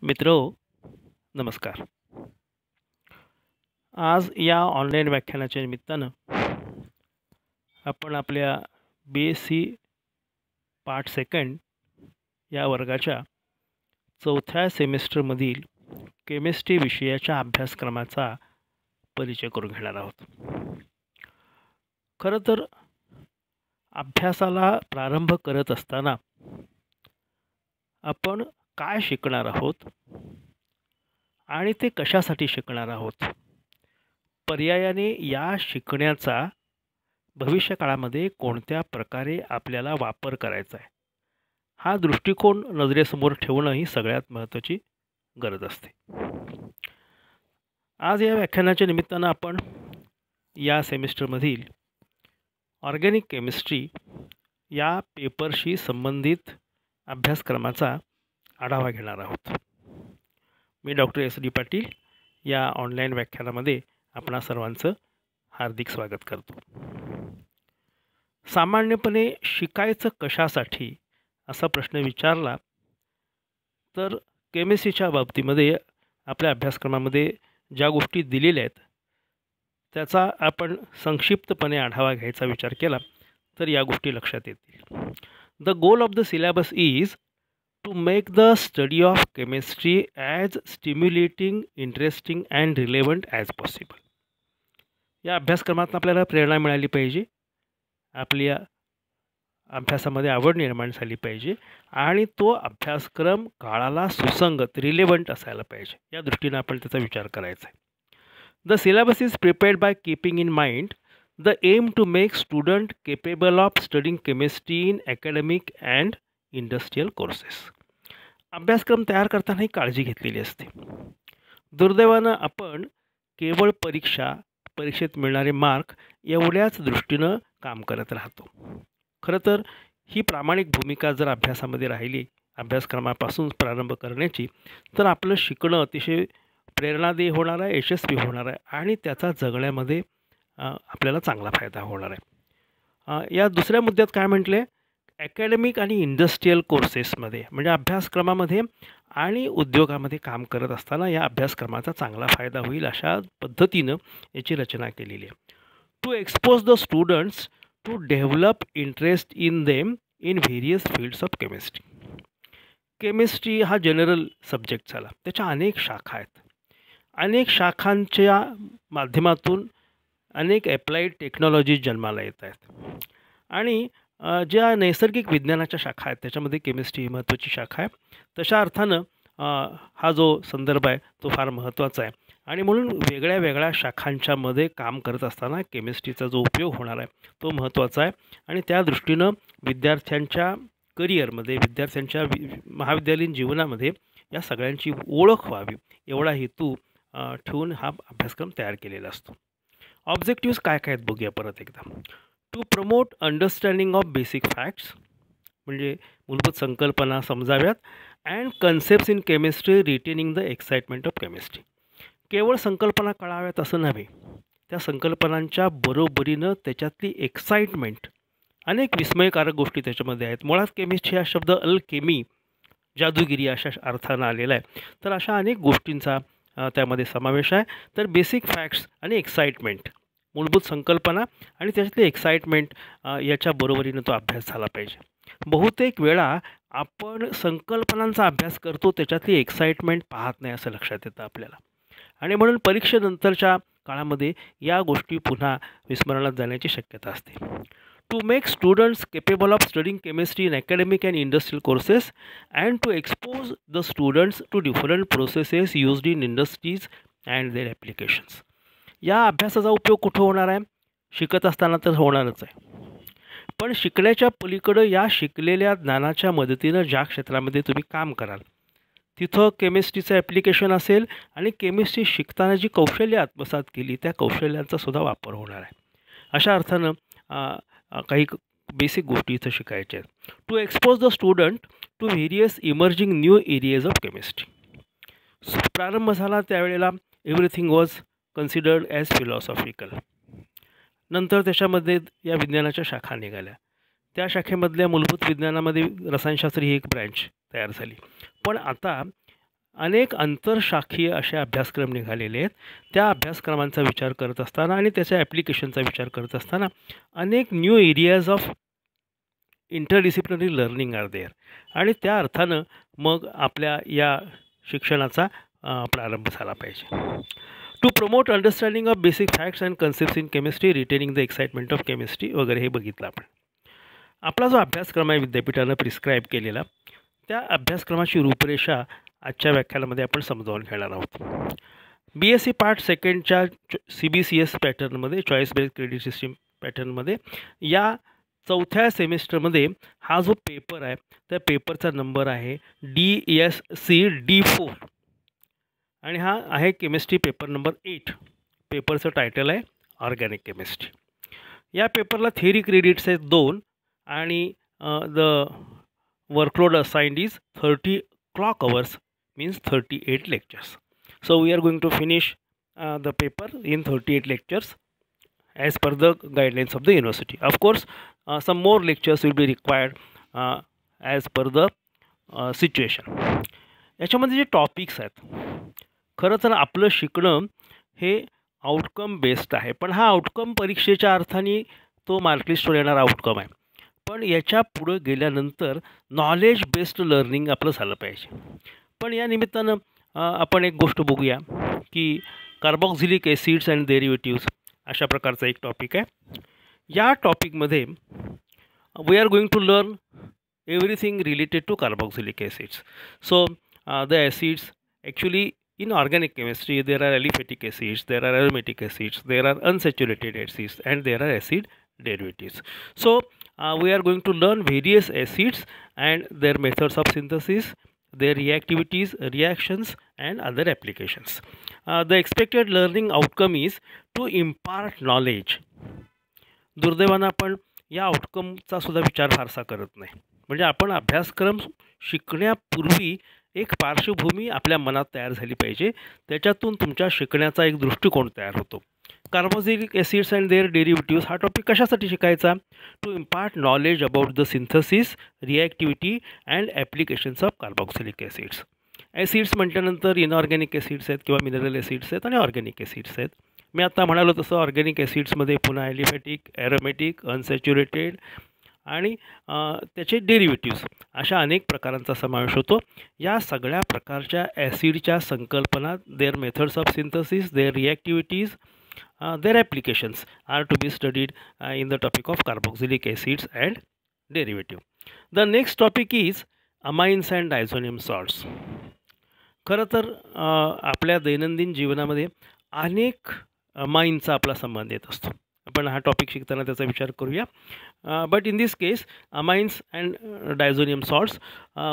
मित्रो नमस्कार. आज या ऑनलाईन व्याख्यानाच्या निमित्तानं आपण आपल्या BSc पार्ट सेकंड या वर्गाच्या चौथ्या सेमिस्टरमधील केमिस्ट्री विषयाच्या अभ्यासक्रमाचा परिचय करून घेणार आहोत. खरं तर अभ्यासाला प्रारंभ करत असताना आपण काय शिकणार आहोत आणि ते कशासाठी शिकणार आहोत, पर्यायाने या शिकण्याचा भविष्यकाळामध्ये कोणत्या प्रकारे आपल्याला वापर करायचा आहे, हा दृष्टिकोन नजरेसमोर ठेवणं ही सगळ्यात महत्त्वाची गरज असते. आज या व्याख्यानाच्या निमित्तानं आपण या सेमिस्टरमधील ऑर्गॅनिक केमिस्ट्री या पेपरशी संबंधित अभ्यासक्रमाचा आढावा घेणार आहोत. मी डॉक्टर SD पाटील या ऑनलाईन व्याख्यानामध्ये आपणा सर्वांचं हार्दिक स्वागत करतो. सामान्यपणे शिकायचं कशासाठी असा प्रश्न विचारला तर केमिस्ट्रीच्या बाबतीमध्ये आपल्या अभ्यासक्रमामध्ये ज्या गोष्टी दिलेल्या आहेत त्याचा आपण संक्षिप्तपणे आढावा घ्यायचा विचार केला तर या गोष्टी लक्षात येतील. The goal of the syllabus is to make the study of chemistry as stimulating, interesting and relevant as possible. या अभ्यासक्रमात आपल्याला प्रेरणा मिळाली पाहिजे, आपल्या अभ्यासामध्ये आवड निर्माण झाली पाहिजे आणि तो अभ्यासक्रम काळाला सुसंगत रिलेव्हंट असायला पाहिजे, या दृष्टीने आपण त्याचा विचार करायचा आहे. The syllabus is prepared by keeping in mind the aim to make student capable of studying chemistry in academic and industrial courses. अभ्यासक्रम तयार करताना ही काळजी घेतलेली असते. दुर्दैवानं आपण केवळ परीक्षेत मिळणारे मार्क एवढ्याच दृष्टीनं काम करत राहतो. खरं तर ही प्रामाणिक भूमिका जर अभ्यासामध्ये राहिली, अभ्यासक्रमापासून प्रारंभ करण्याची, तर आपलं शिकणं अतिशय प्रेरणादायी होणार आहे, यशस्वी होणार आहे आणि त्याचा जगण्यामध्ये आपल्याला चांगला फायदा होणार आहे. या दुसऱ्या मुद्द्यात काय म्हटले, ॲकॅडमिक आणि इंडस्ट्रियल कोर्सेसमध्ये म्हणजे अभ्यासक्रमामध्ये आणि उद्योगामध्ये काम करत असताना या अभ्यासक्रमाचा चांगला फायदा होईल अशा पद्धतीनं याची रचना केलेली आहे. To expose the students to develop interest in them in various fields of chemistry. Chemistry हा जनरल सब्जेक्ट झाला, त्याच्या अनेक शाखा आहेत. अनेक शाखांच्या माध्यमातून अनेक ॲप्लाइड टेक्नॉलॉजी जन्माला येत आहेत आणि ज्या नैसर्गिक विज्ञानाच्या शाखा आहेत त्याच्यामध्ये केमिस्ट्री ही महत्त्वाची शाखा आहे. तशा अर्थानं हा जो संदर्भ आहे तो फार महत्त्वाचा आहे आणि म्हणून वेगळ्या वेगळ्या शाखांच्यामध्ये काम करत असताना केमिस्ट्रीचा जो उपयोग होणार आहे तो महत्त्वाचा आहे आणि त्या दृष्टीनं विद्यार्थ्यांच्या करिअरमध्ये, विद्यार्थ्यांच्या महाविद्यालयीन जीवनामध्ये या सगळ्यांची ओळख व्हावी एवढा हेतू ठेवून हा अभ्यासक्रम तयार केलेला असतो. ऑब्जेक्टिव्स काय काय आहेत बघूया परत एकदा. To promote understanding of basic facts म्हणजे मूलभूत संकल्पना समजाव्यात and concepts in chemistry retaining the excitement of chemistry. केवळ संकल्पना कळाव्यात असं नव्हे, त्या संकल्पनांच्या बरोबरीनं त्याच्यातली एक्साइटमेंट, अनेक विस्मयकारक गोष्टी त्याच्यामध्ये आहेत. मुळात केमिस्ट्री हा शब्द अल्केमी, जादूगिरी अशा अर्थानं आलेला आहे. तर अशा अनेक गोष्टींचा त्यामध्ये समावेश आहे. तर बेसिक फॅक्ट्स आणि एक्साइटमेंट, मूलभूत संकल्पना आणि त्याच्यातली एक्साइटमेंट याच्या बरोबरीनं तो अभ्यास झाला पाहिजे. बहुतेक वेळा आपण संकल्पनांचा अभ्यास करतो, त्याच्यातली एक्साइटमेंट पाहत नाही असं लक्षात येतं आपल्याला आणि म्हणून परीक्षेनंतरच्या काळामध्ये या गोष्टी पुन्हा विस्मरणात जाण्याची शक्यता असते. To make students capable of studying chemistry in academic and industrial courses and to expose the students to different processes used in industries and their applications. या अभ्यासाचा उपयोग कुठं होणार आहे, शिकत असताना तर होणारच आहे, पण शिकण्याच्या पलीकडं या शिकलेल्या ज्ञानाच्या मदतीनं ज्या क्षेत्रामध्ये तुम्ही काम कराल तिथं केमिस्ट्रीचं ॲप्लिकेशन असेल आणि केमिस्ट्री शिकताना जी कौशल्य आत्मसात केली त्या कौशल्यांचा सुद्धा वापर होणार आहे. अशा अर्थानं काही बेसिक गोष्टी इथं शिकायच्या आहेत. To expose the student to various emerging new areas of chemistry. प्रारंभ झाला त्यावेळेला everything was considered as philosophical. नंतर त्याच्यामध्ये या विज्ञानाच्या शाखा निघाल्या. त्या शाखेमधल्या मूलभूत विज्ञानामध्ये रसायनशास्त्र ही एक ब्रँच तयार झाली. पण आता अनेक आंतरशाखीय असे अभ्यासक्रम निघालेले आहेत. त्या अभ्यासक्रमांचा विचार करत असताना आणि त्याच्या ॲप्लिकेशनचा विचार करत असताना अनेक new areas of interdisciplinary learning are there, आणि त्या अर्थानं मग आपल्या या शिक्षणाचा प्रारंभ झाला पाहिजे. To promote understanding of basic facts and concepts in chemistry, retaining the excitement of chemistry वगैरे हे बघितलं आपण. आपला जो अभ्यासक्रम आहे विद्यापीठानं प्रिस्क्राईब केलेला, त्या अभ्यासक्रमाची रूपरेषा आजच्या व्याख्यानामध्ये आपण समजावून घेणार आहोत. BSc पार्ट सेकंडच्या CBCS पॅटर्नमध्ये, चॉईस बेस्ड क्रेडिट सिस्टीम पॅटर्नमध्ये, या चौथ्या सेमिस्टरमध्ये हा जो पेपर आहे त्या पेपरचा नंबर आहे DSC D4 आणि हा आहे केमिस्ट्री पेपर नंबर 8. पेपरचं टायटल आहे ऑर्गॅनिक केमिस्ट्री. या पेपरला थेअरी क्रेडिट्स आहेत 2 आणि the workload assigned is 30 clock hours, means 38 lectures. So we are going to finish the paper in 38 lectures as per the guidelines of the university. Of course, some more lectures will be required as per the situation. याच्यामध्ये जे topics आहेत, खरं तर आपलं शिकणं हे outcome based आहे, पण हा आउटकम परीक्षेच्या अर्थाने तो मार्कलिस्टवर येणारा आउटकम आहे. पण याच्या पुढं गेल्यानंतर नॉलेज बेस्ड लर्निंग आपलं झालं पाहिजे. पण या निमित्तानं आपण एक गोष्ट बघूया की कार्बॉक्झिलिक ॲसिड्स अँड डेरिव्हेटिव्स अशा प्रकारचा एक टॉपिक आहे. या टॉपिकमध्ये we are going to learn everything related to carboxylic acids. So the acids actually in organic chemistry there are aliphatic acids, there are aromatic acids, there are unsaturated acids, and there are acid derivatives. So we are going to learn various acids and their methods of synthesis, their reactivities, reactions, and other applications. The expected learning outcome is to impart knowledge. दुर्दैवानं आपण या आउटकमचा सुद्धा विचार फारसा करत नाही. म्हणजे आपण अभ्यासक्रम शिकण्यापूर्वी एक पार्श्वभूमी आपल्या मनात तयार झाली पाहिजे, त्याच्यातून तुमच्या शिकण्याचा एक दृष्टिकोन तयार होतो. Carboxylic acids and their derivatives हा टॉपिक कशासाठी शिकायचा? To impart knowledge about the synthesis, reactivity and applications of carboxylic acids. Acids म्हटल्यानंतर इनऑर्गॅनिक ॲसिड्स आहेत किंवा मिनरल ॲसिड्स आहेत आणि ऑर्गॅनिक ॲसिड्स आहेत. मी आता म्हणालो तसं ऑर्गॅनिक ॲसिड्समध्ये पुन्हा ॲलिफॅटिक, ॲरोमॅटिक, अनसॅच्युरेटेड आणि त्याचे डेरिव्हेटिव्स अशा अनेक प्रकारांचा समावेश होतो. या सगळ्या प्रकारच्या ॲसिडच्या संकल्पना, their methods of synthesis, their reactivities, their applications are to be studied in the topic of carboxylic acids and derivative. The next topic is amines and diazonium salts. खरं तर आपल्या दैनंदिन जीवनामध्ये अनेक अमाइनचा आपला संबंध येत असतो. आपण हा टॉपिक शिकताना त्याचा विचार करूया. But in this case amines and diazonium salts,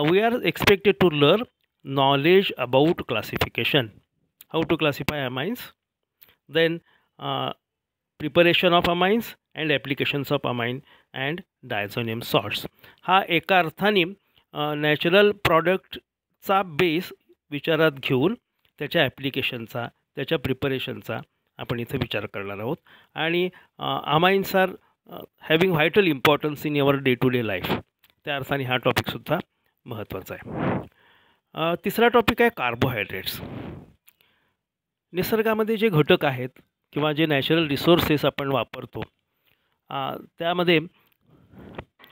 we are expected to learn knowledge about classification, how to classify amines, then preparation of amines and applications of amine and diazonium salts. हा एका अर्थाने natural प्रॉडक्टचा base विचारात घेऊन त्याच्या ॲप्लिकेशनचा, त्याच्या प्रिपरेशनचा आपण इथे विचार करणार आहोत. आणि amines are having vital importance in your day to day life, त्या अर्थाने हा टॉपिकसुद्धा महत्त्वाचा आहे. तिसरा टॉपिक आहे कार्बोहायड्रेट्स. निसर्गामध्ये जे घटक आहेत किंवा जे नॅचरल रिसोर्सेस आपण वापरतो त्यामध्ये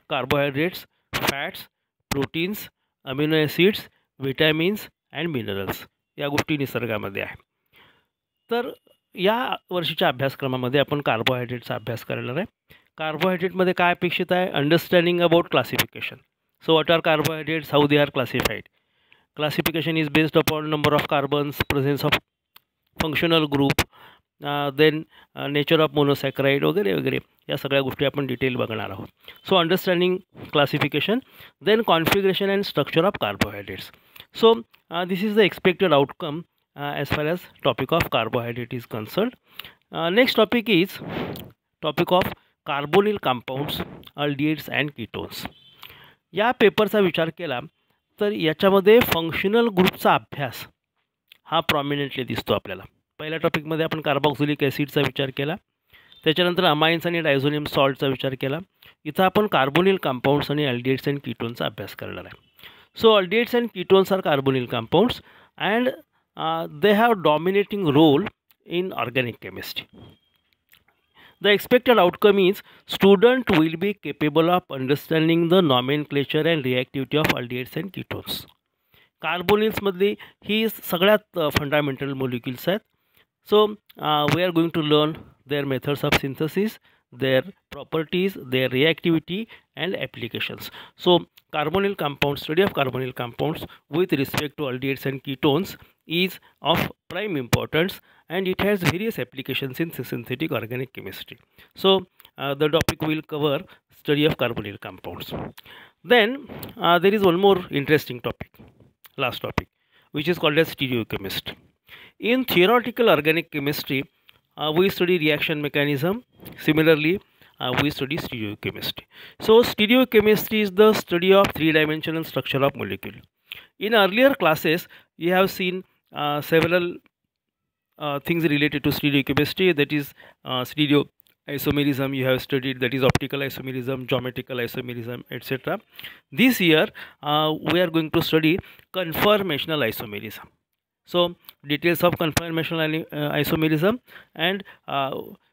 carbohydrates, fats, proteins, amino acids, vitamins and minerals या गोष्टी निसर्गामध्ये आहे. तर या वर्षीच्या अभ्यासक्रमामध्ये आपण कार्बोहायड्रेटचा अभ्यास करणार आहे. कार्बोहायड्रेटमध्ये काय अपेक्षित आहे? Understanding about classification. So what are carbohydrates, how they are classified. Classification is based upon number of carbons, presence of functional group, then nature of monosaccharide वगैरे वगैरे या सगळ्या गोष्टी आपण डिटेल बघणार आहोत. So understanding classification, then configuration and structure of carbohydrates. So this is the expected outcome as far as topic of carbohydrate is concerned. Next topic is topic of carbonyl compounds, aldehydes and ketones. या पेपरचा विचार केला तर याच्यामध्ये functional ग्रुपचा अभ्यास हा prominently दिसतो आपल्याला. पहिल्या टॉपिकमध्ये आपण कार्बॉक्सिलिक ॲसिडचा विचार केला, त्याच्यानंतर अमाइन्स आणि डायझोनियम सॉल्टचा विचार केला. इथं आपण कार्बोनिल कंपाऊंड्स आणि अल्डिहाइड्स अँड कीटोनचा अभ्यास करणार आहे. So aldehydes and ketones are carbonyl compounds, and they have dominating role in organic chemistry. The expected outcome is student will be capable of understanding the nomenclature and reactivity of aldehydes and ketones. Carbonyls मधली ही सगळ्यात fundamental molecules आहेत. So we are going to learn their methods of synthesis, their properties, their reactivity and applications. So carbonyl compounds, study of carbonyl compounds with respect to aldehydes and ketones is of prime importance, and it has various applications in synthetic organic chemistry. So the topic will cover study of carbonyl compounds. Then there is one more interesting topic, last topic, which is called as stereochemistry. In theoretical organic chemistry, we study reaction mechanism. Similarly, we study stereochemistry. So stereochemistry is the study of three-dimensional structure of molecule. In earlier classes, you have seen several things related to stereochemistry, that is stereoisomerism you have studied, that is optical isomerism, geometrical isomerism, etc. This year we are going to study conformational isomerism. So details of conformational isomerism and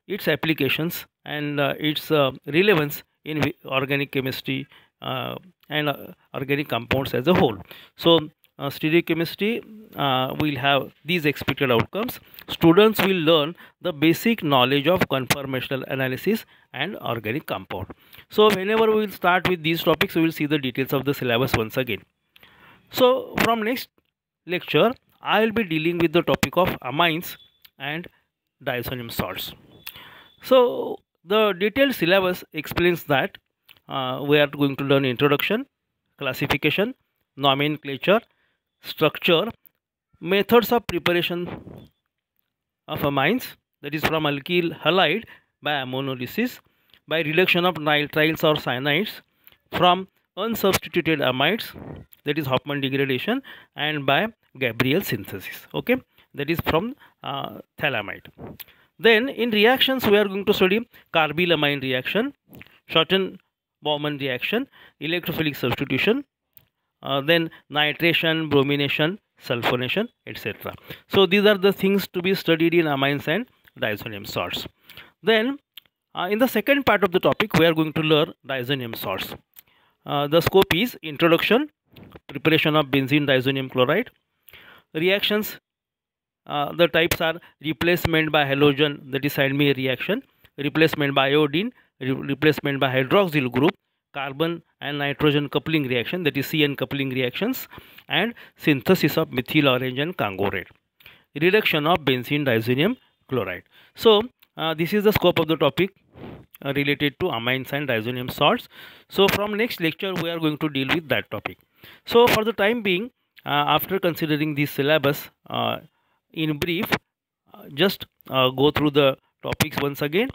its applications and its relevance in organic chemistry and organic compounds as a whole. So stereochemistry will have these expected outcomes. Students will learn the basic knowledge of conformational analysis and organic compound. So whenever we will start with these topics, we will see the details of the syllabus once again. So from next lecture, I will be dealing with the topic of amines and diazonium salts. So the detailed syllabus explains that we are going to learn introduction, classification, nomenclature, structure, methods of preparation of amines, that is from alkyl halide by ammonolysis, by reduction of nitriles or cyanides, from unsubstituted amides, that is Hofmann degradation, and by Gabriel synthesis. Okay, that is from phthalimide. Then in reactions we are going to study carbylamine reaction, Schotten-Baumann reaction, electrophilic substitution, then nitration, bromination, sulfonation, etc. So these are the things to be studied in amines and diazonium salts. Then in the second part of the topic we are going to learn diazonium salts. The scope is introduction, preparation of benzene diazonium chloride, reactions. The types are replacement by halogen, that is Sandmeyer reaction, replacement by iodine, replacement by hydroxyl group, carbon and nitrogen coupling reaction, that is CN coupling reactions, and synthesis of methyl orange and Congo red, reduction of benzene diazonium chloride. So this is the scope of the topic related to amines and diazonium salts. So from next lecture we are going to deal with that topic. So for the time being, after considering this syllabus in brief, just go through the topics once again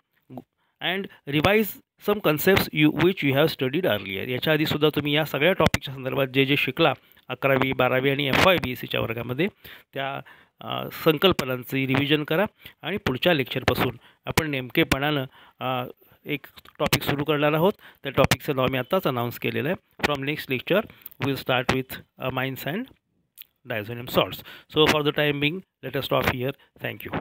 and revise some concepts which you have studied earlier. याच्या आधी सुद्धा तुम्ही या सगळ्या टॉपिकच्या संदर्भात जे शिकला 11वी 12वी आणि FYBSCच्या वर्गामध्ये त्या संकल्पनांची रिव्हिजन करा आणि पुढच्या लेक्चरपासून आपण नेमकेपणानं एक टॉपिक सुरू करणार आहोत. त्या टॉपिकचं नाव मी आत्ताच अनाउन्स केलेलं आहे. From next lecture will start with amines and diazonium salts. So for the time being, let us stop here. Thank you.